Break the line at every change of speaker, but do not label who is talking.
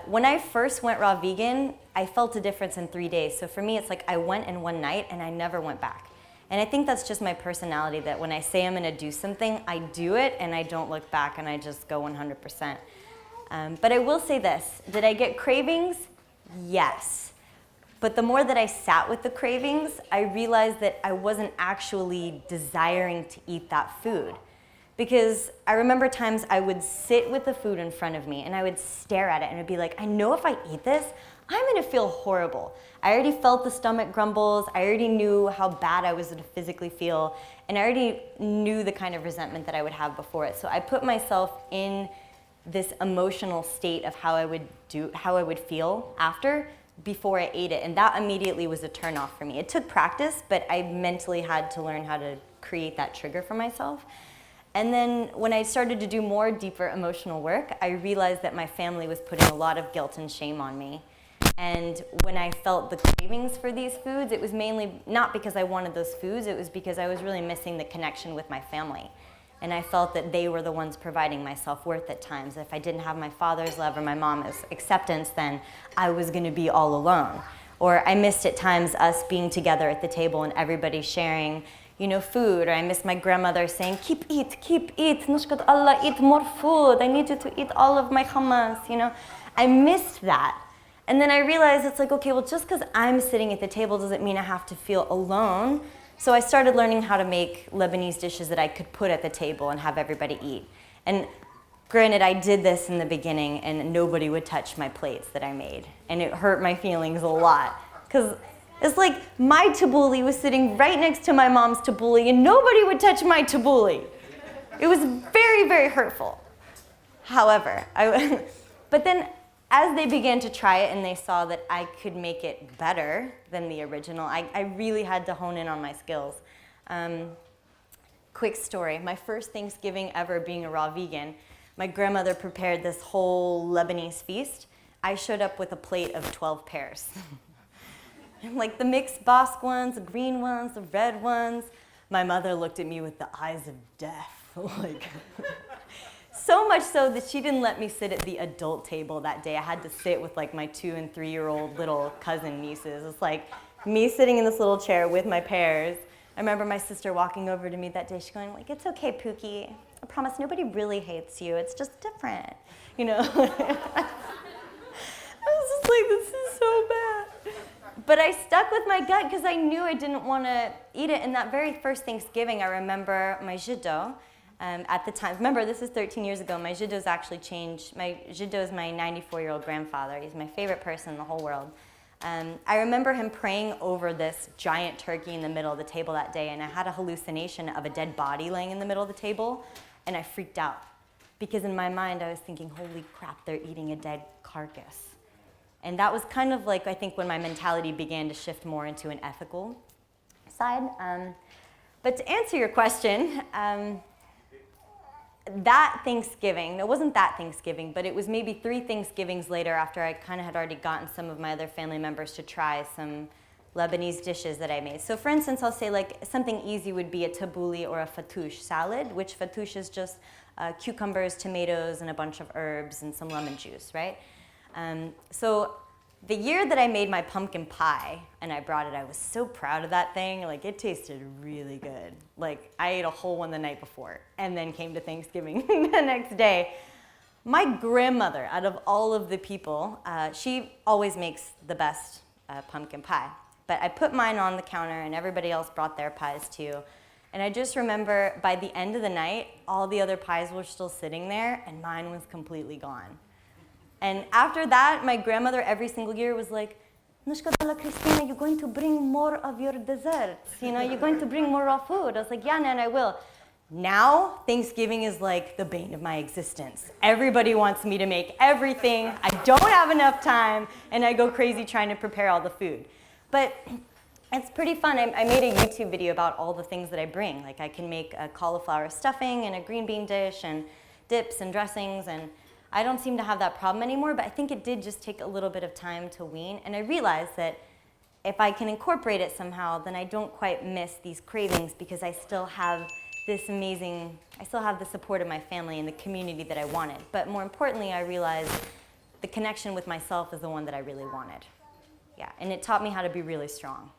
When I first went raw vegan, I felt a difference in 3 days. So for me, it's like I went in one night and I never went back. And I think that's just my personality, that when I say I'm gonna do something, I do it and I don't look back and I just go 100%. But I will say this, did I get cravings? Yes. But the more that I sat with the cravings, I realized that I wasn't actually desiring to eat that food. Because I remember times I would sit with the food in front of me and I would stare at it and it'd be like, I know if I eat this, I'm gonna feel horrible. I already felt the stomach grumbles, I already knew how bad I was gonna physically feel, and I already knew the kind of resentment that I would have before it. So I put myself in this emotional state of how I would feel after, before I ate it, and that immediately was a turn off for me. It took practice, but I mentally had to learn how to create that trigger for myself. And then when I started to do more deeper emotional work, I realized that my family was putting a lot of guilt and shame on me. And when I felt the cravings for these foods, it was mainly not because I wanted those foods, it was because I was really missing the connection with my family. And I felt that they were the ones providing my self-worth at times. If I didn't have my father's love or my mom's acceptance, then I was gonna be all alone. Or I missed at times us being together at the table and everybody sharing, food. Or I missed my grandmother saying, keep eat, nu ska alla eat more food. I need you to eat all of my hummus, I missed that. And then I realized it's like, okay, well, just because I'm sitting at the table doesn't mean I have to feel alone. So I started learning how to make Lebanese dishes that I could put at the table and have everybody eat. And granted, I did this in the beginning and nobody would touch my plates that I made. And it hurt my feelings a lot. Because it's like my tabbouleh was sitting right next to my mom's tabbouleh and nobody would touch my tabbouleh. It was very, very hurtful. However, but then as they began to try it and they saw that I could make it better than the original, I really had to hone in on my skills. Quick story, my first Thanksgiving ever being a raw vegan, my grandmother prepared this whole Lebanese feast. I showed up with a plate of 12 pears. Like the mixed Basque ones, the green ones, the red ones. My mother looked at me with the eyes of death. So much so that she didn't let me sit at the adult table that day. I had to sit with like my 2- and 3-year-old little cousin nieces. It's like me sitting in this little chair with my pears. I remember my sister walking over to me that day. She's going like, it's okay, Pookie. I promise nobody really hates you. It's just different, I was just like, this is so bad. But I stuck with my gut because I knew I didn't want to eat it. And that very first Thanksgiving, I remember my judo. At the time, remember this is 13 years ago, my judo's actually changed. My judo is my 94-year-old grandfather. He's my favorite person in the whole world. I remember him praying over this giant turkey in the middle of the table that day, and I had a hallucination of a dead body laying in the middle of the table, and I freaked out. Because in my mind, I was thinking, holy crap, they're eating a dead carcass. And that was kind of like, I think, when my mentality began to shift more into an ethical side. But to answer your question, that Thanksgiving, it wasn't that Thanksgiving, but it was maybe 3 Thanksgivings later after I kind of had already gotten some of my other family members to try some Lebanese dishes that I made. So for instance, I'll say like something easy would be a tabbouleh or a fattoush salad, which fattoush is just cucumbers, tomatoes, and a bunch of herbs and some lemon juice, right? So the year that I made my pumpkin pie and I brought it, I was so proud of that thing. Like, it tasted really good. Like, I ate a whole one the night before and then came to Thanksgiving the next day. My grandmother, out of all of the people, she always makes the best pumpkin pie. But I put mine on the counter and everybody else brought their pies too. And I just remember by the end of the night, all the other pies were still sitting there and mine was completely gone. And after that, my grandmother every single year was like, Kristina, you're going to bring more of your desserts. You're going to bring more raw food. I was like, yeah, Nan, I will. Now, Thanksgiving is like the bane of my existence. Everybody wants me to make everything. I don't have enough time, and I go crazy trying to prepare all the food. But it's pretty fun. I made a YouTube video about all the things that I bring. Like, I can make a cauliflower stuffing and a green bean dish and dips and dressings, and I don't seem to have that problem anymore, but I think it did just take a little bit of time to wean. And I realized that if I can incorporate it somehow, then I don't quite miss these cravings because I still have this I still have the support of my family and the community that I wanted. But more importantly, I realized the connection with myself is the one that I really wanted. Yeah, and it taught me how to be really strong.